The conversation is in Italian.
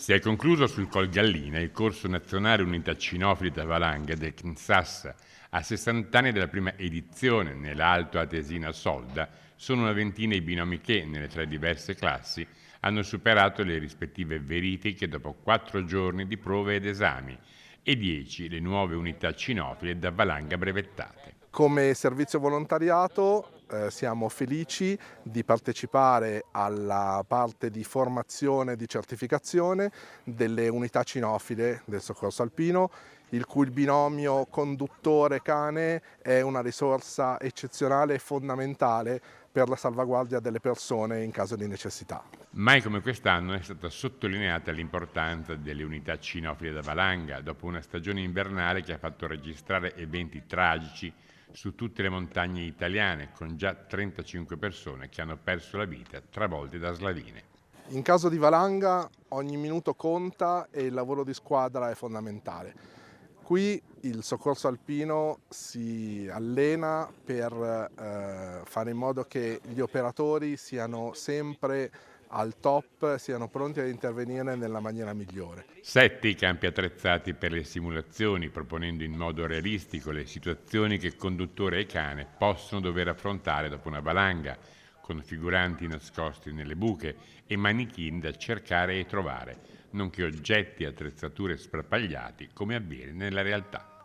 Si è concluso sul Col Gallina il corso nazionale Unità Cinofili da Valanga del CNSAS. A 60 anni dalla prima edizione, nell'Alto Atesina Solda, sono una ventina i binomi che, nelle 3 diverse classi, hanno superato le rispettive verifiche dopo 4 giorni di prove ed esami e 10 le nuove unità cinofile da Valanga brevettate. Come servizio volontariato siamo felici di partecipare alla parte di formazione e di certificazione delle unità cinofile del soccorso alpino, il cui binomio conduttore-cane è una risorsa eccezionale e fondamentale per la salvaguardia delle persone in caso di necessità. Mai come quest'anno è stata sottolineata l'importanza delle unità cinofile da valanga, dopo una stagione invernale che ha fatto registrare eventi tragici su tutte le montagne italiane, con già 35 persone che hanno perso la vita travolte da slavine. In caso di valanga ogni minuto conta e il lavoro di squadra è fondamentale. Qui il soccorso alpino si allena per fare in modo che gli operatori siano sempre al top, siano pronti ad intervenire nella maniera migliore. 7 i campi attrezzati per le simulazioni, proponendo in modo realistico le situazioni che conduttore e cane possono dover affrontare dopo una valanga, con figuranti nascosti nelle buche e manichini da cercare e trovare, nonché oggetti e attrezzature sparpagliati come avviene nella realtà.